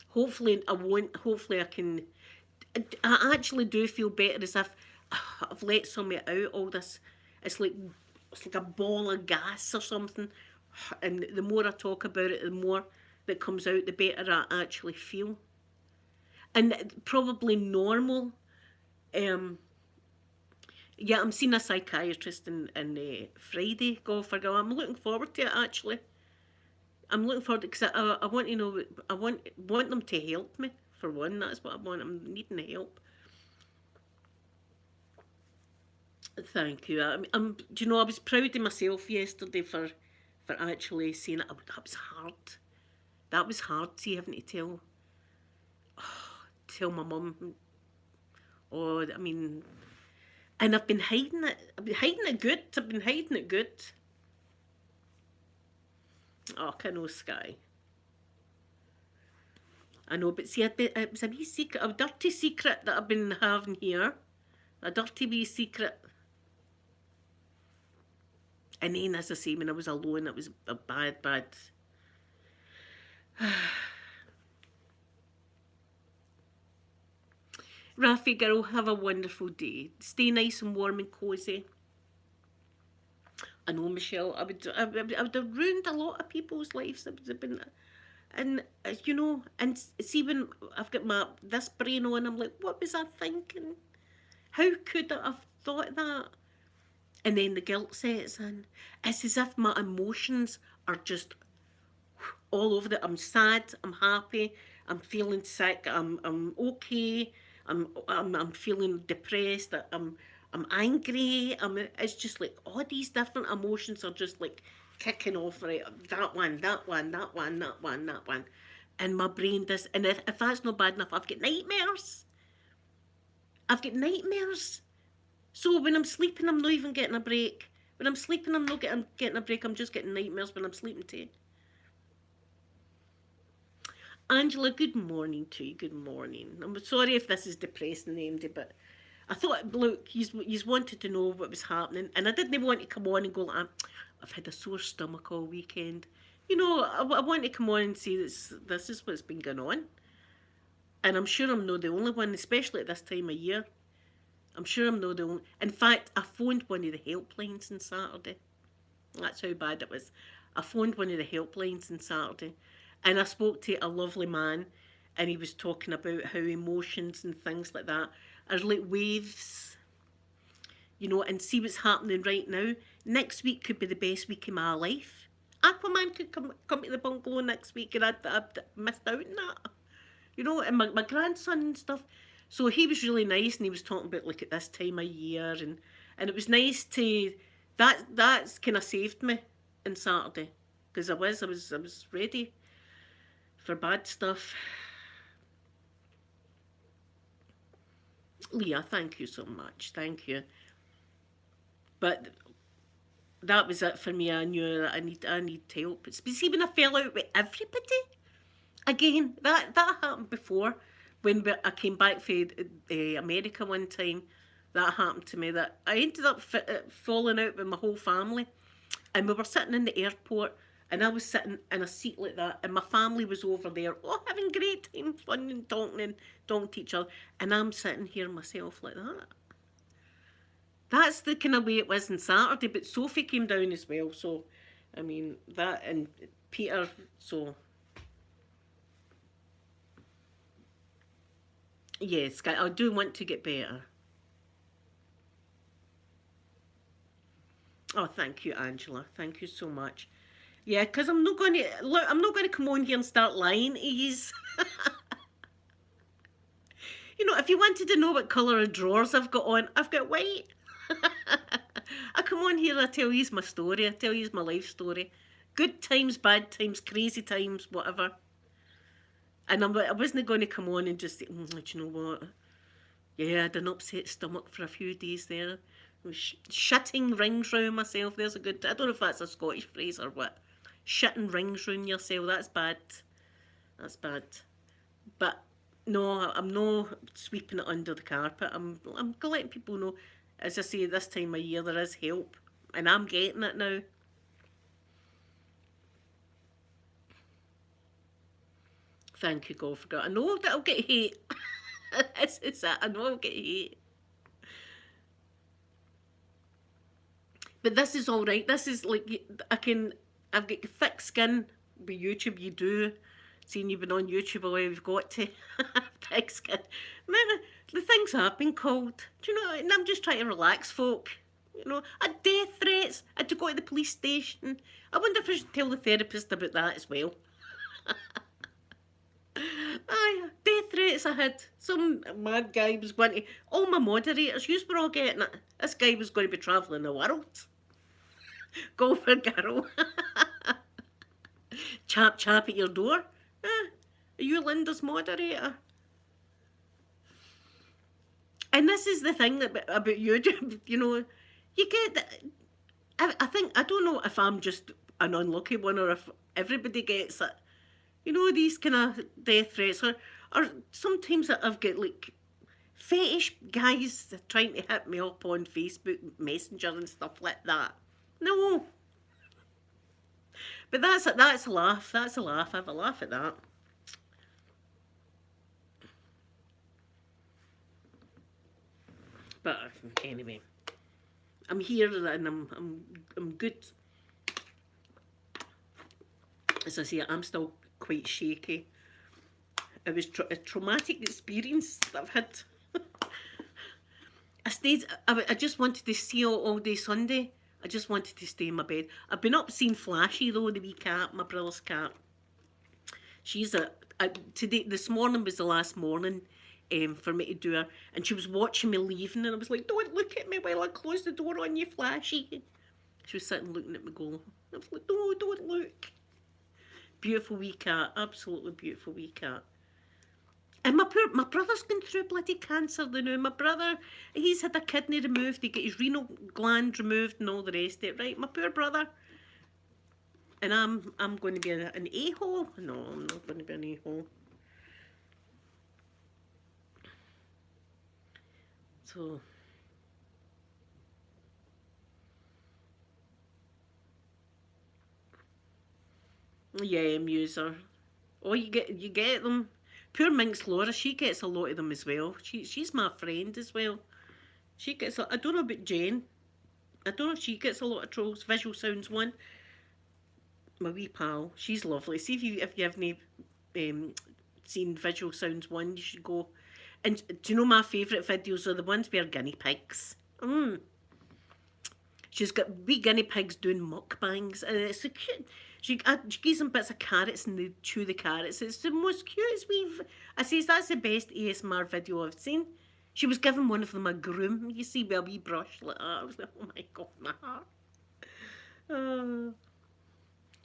Hopefully I won't. Hopefully I can. I actually do feel better as if I've let something out. All this, it's like a ball of gas or something. And the more I talk about it, the more that comes out, the better I actually feel. And probably normal. Yeah, I'm seeing a psychiatrist in Friday. Golfer girl. I'm looking forward to it actually. I'm looking forward to it because I want to know. I want them to help me for one. That's what I want. I'm needing the help. Thank you. Do you know, I was proud of myself yesterday for actually saying it. That was hard. That was hard. See, having to tell my mum. Oh, I mean. And I've been hiding it. I've been hiding it good. I've been hiding it good. Oh, I know, Sky. I know, but see, it was a wee secret, a dirty secret that I've been having here. A dirty wee secret. And then, as I say, when I was alone, it was a bad. Rafi girl, have a wonderful day. Stay nice and warm and cosy. I know, Michelle, I would have ruined a lot of people's lives. It would have been, and you know, and see when I've got this brain on, I'm like, what was I thinking? How could I have thought that? And then the guilt sets in. It's as if my emotions are just all over it. I'm sad, I'm happy, I'm feeling sick, I'm okay, I'm feeling depressed, I'm angry, it's just like all these different emotions are just like kicking off, right? That one. And my brain does, and if that's not bad enough, I've got nightmares. So when I'm sleeping, I'm not even getting a break. When I'm sleeping, I'm not getting a break. I'm just getting nightmares when I'm sleeping too. Angela, good morning to you. Good morning. I'm sorry if this is depressing, Andy, but I thought, look, you wanted to know what was happening, and I didn't want to come on and go, I've had a sore stomach all weekend. you know, I want to come on and say this is what's been going on. And I'm sure I'm not the only one, especially at this time of year. I'm sure I'm not the only. In fact, I phoned one of the helplines on Saturday. That's how bad it was. I phoned one of the helplines on Saturday, and I spoke to a lovely man, and he was talking about how emotions and things like that are like waves, you know, and see what's happening right now. Next week could be the best week of my life. Aquaman could come to the bungalow next week, and I'd missed out on that, you know, and my grandson and stuff. So he was really nice, and he was talking about like at this time of year, and it was nice to that's kind of saved me on Saturday because I was ready for bad stuff. Leah, thank you so much, thank you. But that was it for me. I knew that I need help. See, when I fell out with everybody again, that happened before. When I came back from America one time, that happened to me. That I ended up falling out with my whole family, and we were sitting in the airport, and I was sitting in a seat like that, and my family was over there, oh, having great time, fun and talking to each other, and I'm sitting here myself like that. That's the kind of way it was on Saturday, but Sophie came down as well, so I mean that and Peter, so yes, I do want to get better. Oh, thank you, Angela. Thank you so much. Yeah, because I'm not going to look. I'm not going to come on here and start lying to you. You know, if you wanted to know what colour of drawers I've got on, I've got white. I come on here, I tell you my story, I tell you my life story. Good times, bad times, crazy times, whatever. And I wasn't going to come on and just say, do you know what? Yeah, I had an upset stomach for a few days there. I was shitting rings round myself. There's a good, I don't know if that's a Scottish phrase or what. Shitting rings round yourself, that's bad. That's bad. But no, I'm not sweeping it under the carpet. I'm letting people know, as I say, this time of year there is help, and I'm getting it now. Thank you, God, for that. I know that I'll get hate. This is it. I know I'll get hate. But this is all right. This is like I can. I've got thick skin with YouTube. You do. Seeing you've been on YouTube a while, you've got to thick skin. Man, the things I've been called. Do you know? And I'm just trying to relax, folk. You know, I had death threats. I had to go to the police station. I wonder if I should tell the therapist about that as well. Aye, death threats I had. Some mad guy was going to. All my moderators, you were all getting it. This guy was going to be travelling the world. Go for girl. Chap at your door. Are you Linda's moderator? And this is the thing about YouTube, you know, you get. I think I don't know if I'm just an unlucky one or if everybody gets it. You know, these kind of death threats, or sometimes I've got like fetish guys trying to hit me up on Facebook Messenger and stuff like that. No, but that's a laugh. That's a laugh. I have a laugh at that. But anyway, I'm here and I'm good. As I say, I'm still quite shaky. It was a traumatic experience that I've had. I just wanted to stay all day Sunday. I just wanted to stay in my bed. I've been up seeing Flashy though, the wee cat, my brother's cat. She's today, this morning was the last morning for me to do her, and she was watching me leaving, and I was like, don't look at me while I close the door on you, Flashy. She was sitting looking at me going, I was like, no, don't look. Beautiful wee cat, absolutely beautiful wee cat. And my brother's going through bloody cancer now. My brother, he's had a kidney removed, he got his renal gland removed and all the rest of it, right? My poor brother. And I'm going to be an a-hole? No, I'm not going to be an a-hole. So Yeah, Muser. Oh, you get them. Poor Minx Laura, she gets a lot of them as well. She's my friend as well. She gets. I don't know about Jen. I don't know if she gets a lot of trolls. Visual Sounds one, my wee pal. She's lovely. See if you haven't seen Visual Sounds one, you should go. And do you know my favourite videos are the ones where guinea pigs? She's got wee guinea pigs doing mukbangs, and it's so cute. She gives them bits of carrots and they chew the carrots. It's the most cutest wee. I says that's the best ASMR video I've seen. She was giving one of them a groom, you see, with a wee brush like that. I was like, oh my god, my heart. Uh,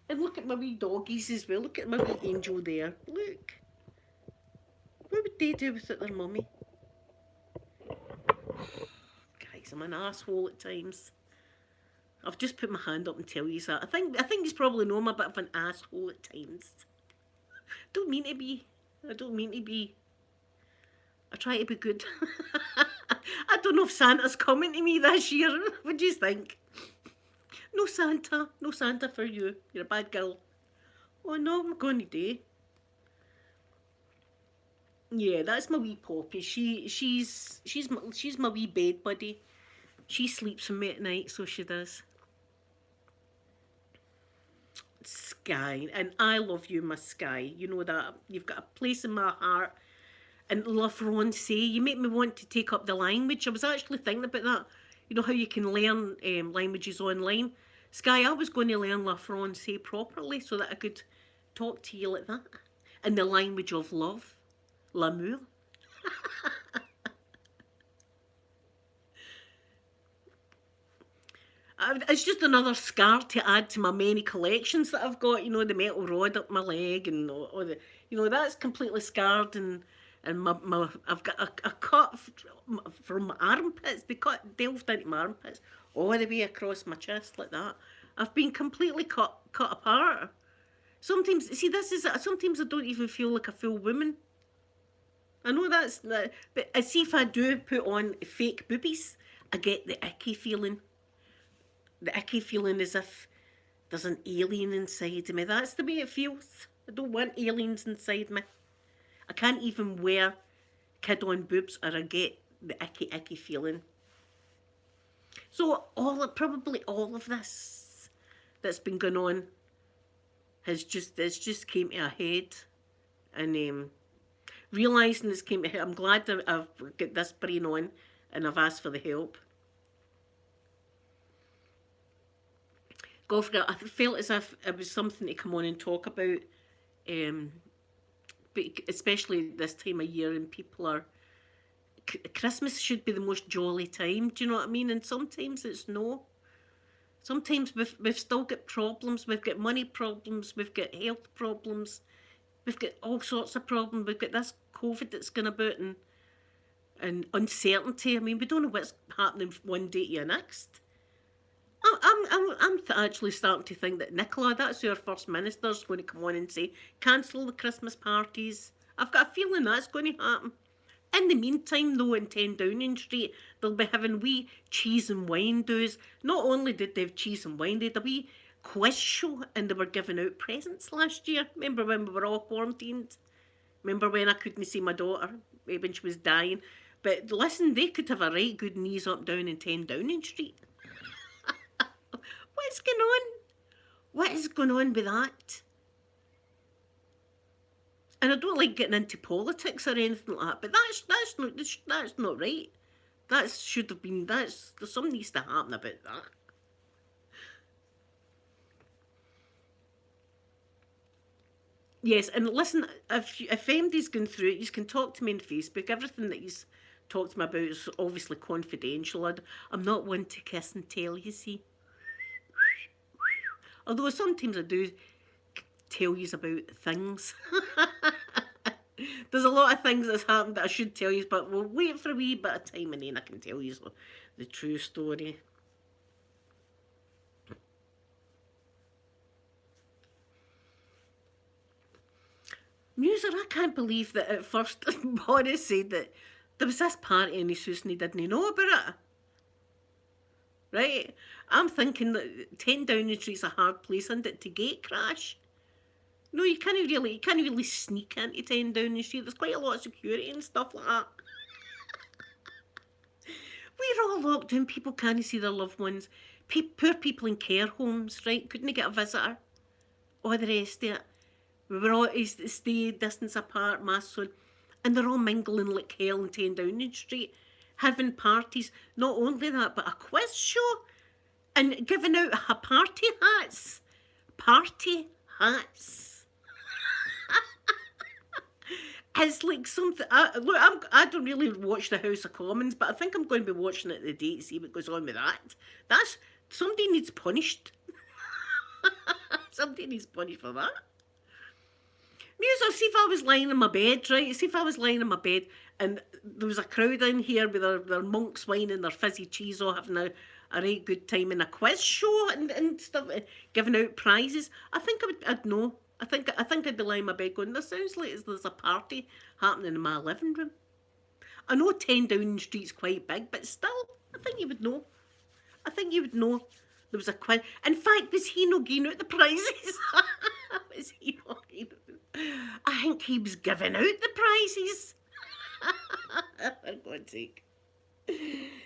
and look at my wee doggies as well. Look at my wee angel there. Look. What would they do without their mummy? Guys, I'm an asshole at times. I've just put my hand up and tell you that. I think you probably know I'm a bit of an asshole at times. Don't mean to be. I don't mean to be. I try to be good. I don't know if Santa's coming to me this year. What do you think? No Santa. No Santa for you. You're a bad girl. Oh no, I'm going today. Yeah, that's my wee Poppy. She's my wee bed buddy. She sleeps with me at night, so she does. Sky, and I love you, my Sky. You know that. You've got a place in my heart. And La Francais, you make me want to take up the language. I was actually thinking about that. You know how you can learn languages online? Sky, I was going to learn La Francais properly so that I could talk to you like that. In the language of love. L'amour. It's just another scar to add to my many collections that I've got. You know, the metal rod up my leg and all the, that's completely scarred, and I've got a cut from my armpits. They delved into my armpits all the way across my chest like that. I've been completely cut apart. Sometimes, see, this is sometimes I don't even feel like a full woman. I know but I see if I do put on fake boobies, I get the icky feeling. The icky feeling as if there's an alien inside of me. That's the way it feels. I don't want aliens inside me. I can't even wear kid on boobs or I get the icky feeling. So probably all of this that's been going on it's just came to a head, and realising this came to a head. I'm glad that I've got this brain on and I've asked for the help. God, I felt as if it was something to come on and talk about, but especially this time of year, and people are. Christmas should be the most jolly time. Do you know what I mean? And sometimes it's no. Sometimes we've still got problems. We've got money problems. We've got health problems. We've got all sorts of problems. We've got this COVID that's going about and uncertainty. I mean, we don't know what's happening from one day to the next. I'm actually starting to think that Nicola, that's our First Minister, is going to come on and say, cancel the Christmas parties. I've got a feeling that's going to happen. In the meantime, though, in 10 Downing Street, they'll be having wee cheese and wine doos. Not only did they have cheese and wine, they had a wee quiz show and they were giving out presents last year. Remember when we were all quarantined? Remember when I couldn't see my daughter when she was dying? But listen, they could have a right good knees up down in 10 Downing Street. What's going on? What is going on with that? And I don't like getting into politics or anything like that, but that's not right. That should have been there's something needs to happen about that. Yes, and listen, if anybody's going through it, you can talk to me on Facebook. Everything that he's talked to me about is obviously confidential. I'm not one to kiss and tell, you see. Although sometimes I do tell you about things. There's a lot of things that's happened that I should tell you, but we'll wait for a wee bit of time and then I can tell you the true story. Muser, I can't believe that at first Boris said that there was this party in his house and he didn't know about it. Right? I'm thinking that 10 Downing Street's a hard place, isn't it, to gate crash? No, you can't really sneak into 10 Downing Street. There's quite a lot of security and stuff like that. We're all locked down. People can't see their loved ones. Poor people in care homes, right? Couldn't get a visitor. All the rest of it. We were all stay distance apart, masks on, and they're all mingling like hell in 10 Downing Street, having parties. Not only that, but a quiz show and giving out party hats. Party hats. It's like something. I don't really watch the House of Commons, but I think I'm going to be watching it today to see what goes on with that. That's somebody needs punished. Somebody needs punished for that. Music, see if I was lying in my bed, right? See if I was lying in my bed and there was a crowd in here with their monks wine and their fizzy cheese all having a right good time in a quiz show and stuff, giving out prizes. I think I'd know. I think I'd be lying in my bed going, this sounds like there's a party happening in my living room. I know 10 Downing Street's quite big, but still, I think you would know. I think you would know there was a quiz. In fact, was he not giving out the prizes? Was he not giving out? I think he was giving out the prizes. For God's sake.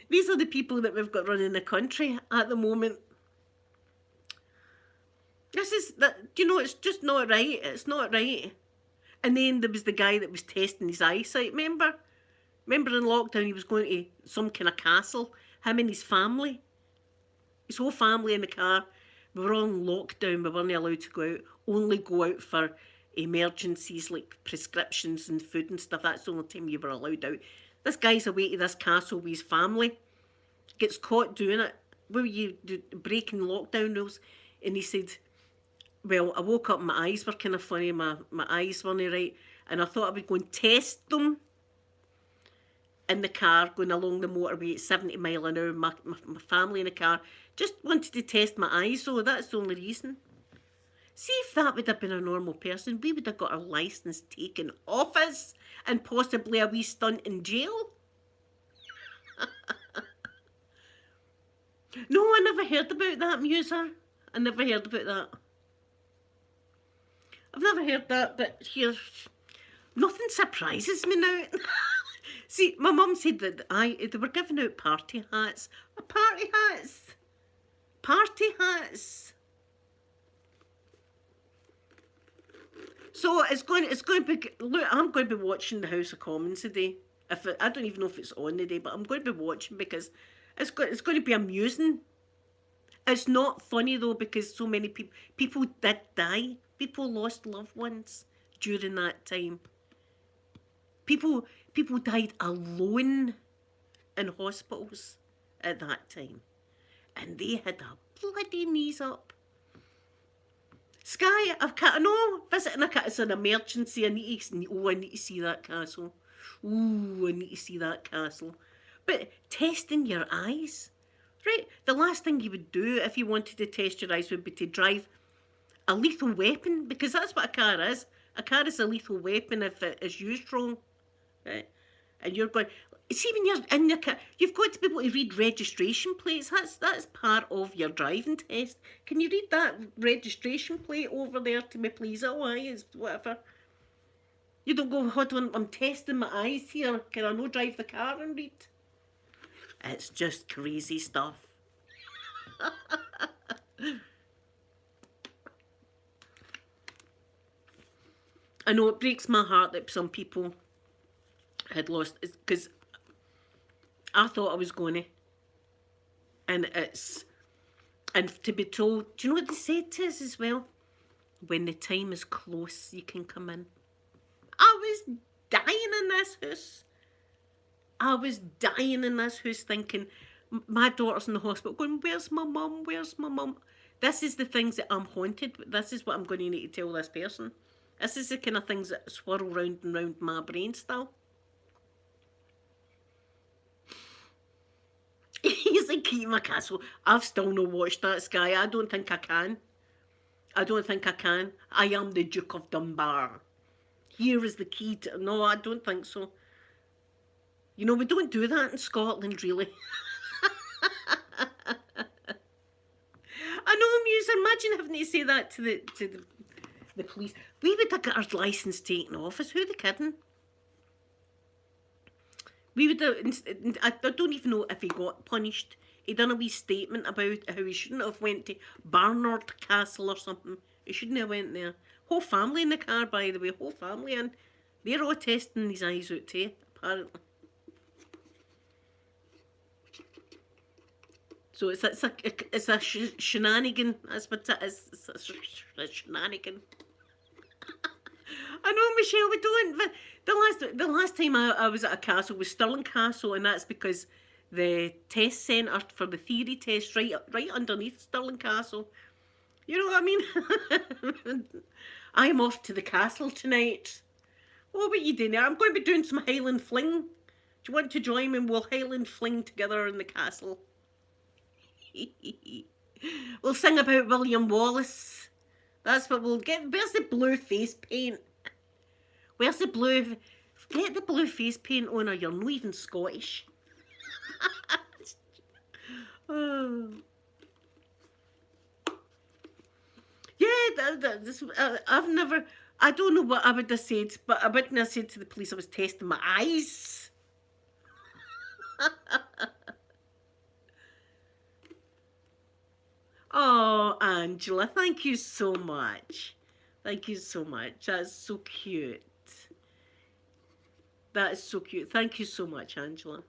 These are the people that we've got running the country at the moment. This is that, you know, it's just not right. It's not right. And then there was the guy that was testing his eyesight. Remember in lockdown, he was going to some kind of castle. Him and his family, his whole family in the car. We were all in lockdown. We weren't allowed to go out. Only go out for emergencies like prescriptions and food and stuff. That's the only time you were allowed out. This guy's away to this castle with his family. Gets caught doing it. Where you breaking lockdown rules? And he said, well, I woke up and my eyes were kind of funny, my eyes weren't right, and I thought I would go and test them in the car, going along the motorway at 70 mile an hour, my family in the car, just wanted to test my eyes, so that's the only reason. See if that would have been a normal person, we would have got our licence taken off us, and possibly a wee stunt in jail. No, I never heard about that, Muser. I never heard about that. I've never heard that, but here, nothing surprises me now. See, my mum said that they were giving out party hats. Party hats! Party hats! So it's going to be, look, I'm going to be watching the House of Commons today. I don't even know if it's on today, but I'm going to be watching because it's going to be amusing. It's not funny though, because so many people did die. People lost loved ones during that time. People died alone in hospitals at that time. And they had a bloody knees up. Sky, I know, visiting it's an emergency. I need to see that castle. Ooh, I need to see that castle. But testing your eyes, right? The last thing you would do if you wanted to test your eyes would be to drive a lethal weapon, because that's what a car is. A car is a lethal weapon if it is used wrong, right? And you're going, see, when you're in your car, you've got to be able to read registration plates. That's part of your driving test. Can you read that registration plate over there to me, please? Oh, aye, whatever. You don't go, hold on, I'm testing my eyes here. Can I not drive the car and read? It's just crazy stuff. I know it breaks my heart that some people had lost, because I thought I was going to. And to be told, do you know what they said to us as well? When the time is close, you can come in. I was dying in this house. I was dying in this house thinking, my daughter's in the hospital going, where's my mum? Where's my mum? This is the things that I'm haunted with. This is what I'm going to need to tell this person. This is the kind of things that swirl round and round my brain still. He's like, keep my castle. I've still not watched that, Sky. I don't think I can. I don't think I can. I am the Duke of Dunbar. Here is the key to... No, I don't think so. You know, we don't do that in Scotland, really. I know, Muse, imagine having to say that to the the police. We would have got our licence taken off us. Who they kidding? We would have, I don't even know if he got punished. He done a wee statement about how he shouldn't have went to Barnard Castle or something. He shouldn't have went there. Whole family in the car, by the way, whole family, and they're all testing his eyes out too, apparently. So it's a shenanigan. That's what it is. It's a shenanigan. I know, Michelle. We don't. But the last time I was at a castle was Stirling Castle, and that's because the test centre for the theory test right underneath Stirling Castle. You know what I mean? I'm off to the castle tonight. What about you doing there? I'm going to be doing some Highland Fling. Do you want to join me? We'll Highland Fling together in the castle. We'll sing about William Wallace. That's what we'll get. Where's the blue face paint? Where's the blue? Get the blue face paint on, or you're not even Scottish. Oh. Yeah, I've never. I don't know what I would have said, but I wouldn't have said to the police I was testing my eyes. Oh, Angela, thank you so much. Thank you so much. That's so cute. That is so cute. Thank you so much, Angela.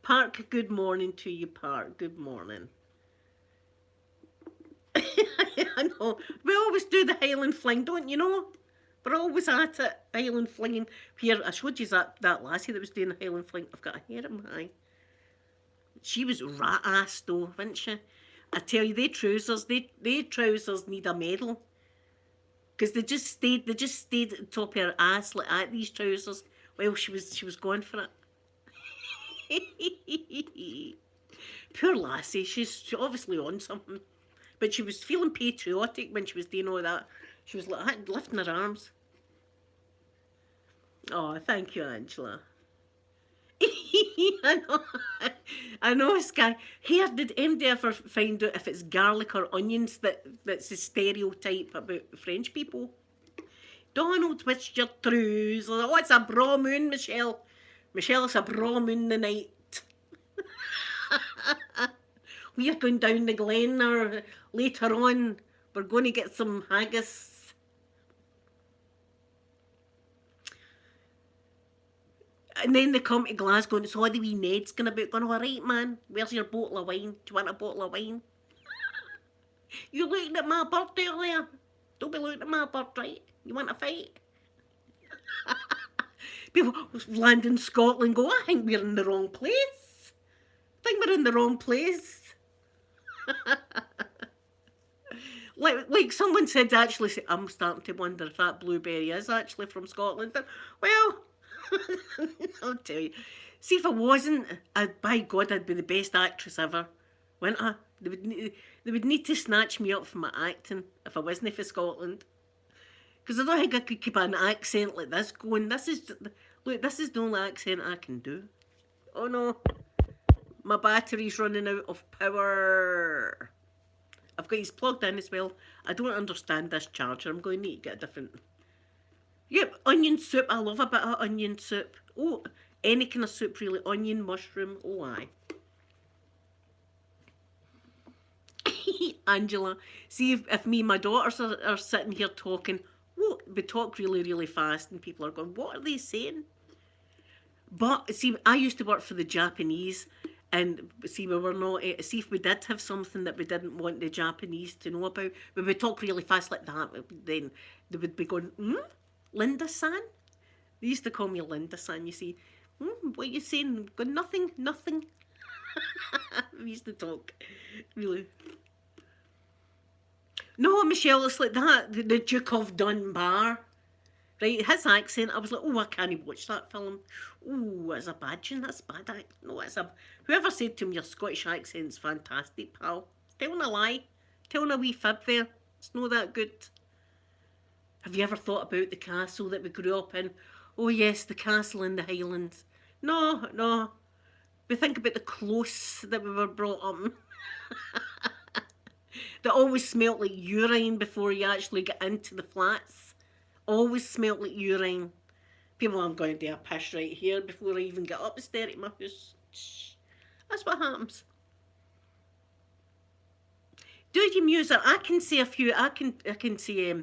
Park, good morning to you, Park. Good morning. I know. We always do the Highland Fling, don't you know? We're always at it, Highland Flinging. Here, I showed you that lassie that was doing the Highland Fling. I've got a hair in my eye. She was rat-ass though, wasn't she? I tell you, they trousers need a medal. Because they just stayed at the top of her ass like that, these trousers. Well, she was going for it. Poor lassie, she's obviously on something. But she was feeling patriotic when she was doing all that. She was like lifting her arms. Oh, thank you, Angela. I know, Sky. Here, did MD ever find out if it's garlic or onions that's the stereotype about French people? Donald, twist your trousers. Oh, it's a braw moon, Michelle. Michelle, it's a braw moon the night. We are going down the glen or later on. We're going to get some haggis. And then they come to Glasgow and it's all the wee Ned's going about going, all right, man, where's your bottle of wine? Do you want a bottle of wine? You looking at my bird earlier? Don't be looking at my bird, right? You want a fight? People land in Scotland go, I think we're in the wrong place. I think we're in the wrong place. like someone said, actually, I'm starting to wonder if that blueberry is actually from Scotland. Well, I'll tell you. See, if I wasn't, by God, I'd be the best actress ever, wouldn't I? They would need to snatch me up for my acting if I wasn't from Scotland. Because I don't think I could keep an accent like this going. This is the only accent I can do. Oh no, my battery's running out of power. I've got these plugged in as well. I don't understand this charger. I'm going to need to get a different... Yep, onion soup. I love a bit of onion soup. Oh, any kind of soup really. Onion, mushroom. Oh, aye. Angela, see if me and my daughters are sitting here talking, we talk really, really fast and people are going, what are they saying? But see, I used to work for the Japanese, and see, we were not, see if we did have something that we didn't want the Japanese to know about, we would talk really fast like that, then they would be going, Linda-san? They used to call me Linda-san, you see. What are you saying? Go, nothing. We used to talk, really. No, Michelle, it's like that, the Duke of Dunbar. Right, his accent, I was like, oh, I can't watch that film. Oh, it's a bad tune, that's bad. No, it's a... Whoever said to me, your Scottish accent's fantastic, pal. Telling a lie. Telling a wee fib there. It's not that good. Have you ever thought about the castle that we grew up in? Oh yes, the castle in the Highlands. No. We think about the close that we were brought up in. They always smelt like urine before you actually get into the flats. Always smelt like urine. People, I'm going to do a piss right here before I even get upstairs at my house. That's what happens. Do your music. I can say a few. I can say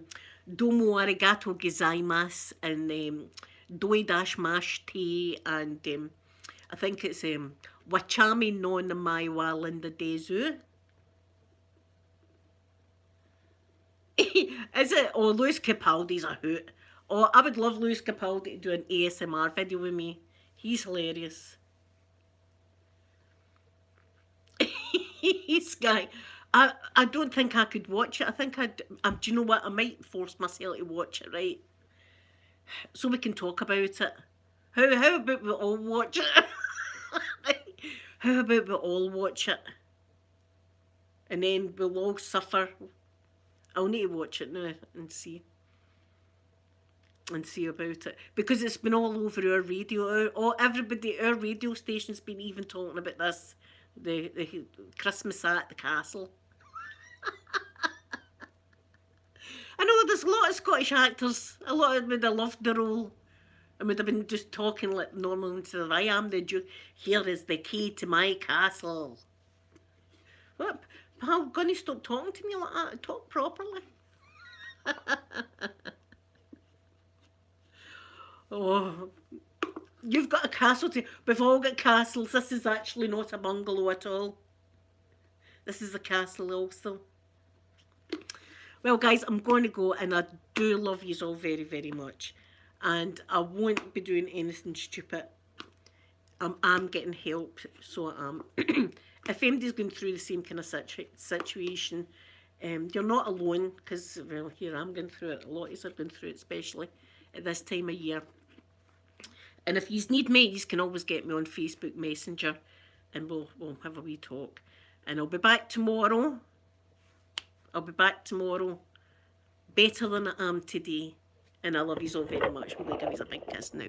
domo arigato gozaimasu and doi dash mash tea and I think it's wachami no namai wa linda dezu. Is it? Oh, Lewis Capaldi's a hoot. Oh, I would love Lewis Capaldi to do an ASMR video with me. He's hilarious. He's guy. I don't think I could watch it. I think do you know what? I might force myself to watch it, right? So we can talk about it. How about we all watch it? How about we all watch it? And then we'll all suffer. I'll need to watch it now and see about it because it's been all over our radio. Our radio station's been even talking about this. The Christmas at the castle. I know there's a lot of Scottish actors. A lot of them would have loved the role and would have been just talking like normal instead of I am the Duke. Here is the key to my castle. What? How gonna stop talking to me like that? Talk properly. Oh, you've got a castle to. We've all got castles. This is actually not a bungalow at all. This is a castle also. Well, guys, I'm going to go, and I do love you all very, very much. And I won't be doing anything stupid. I'm getting help, so I am. If anybody's going through the same kind of situation, you're not alone, because, well, here I'm going through it. A lot of us are going through it, especially at this time of year. And if you need me, you can always get me on Facebook Messenger, and we'll have a wee talk. And I'll be back tomorrow. Better than I am today. And I love you so very much. I'm going to give you a big kiss now.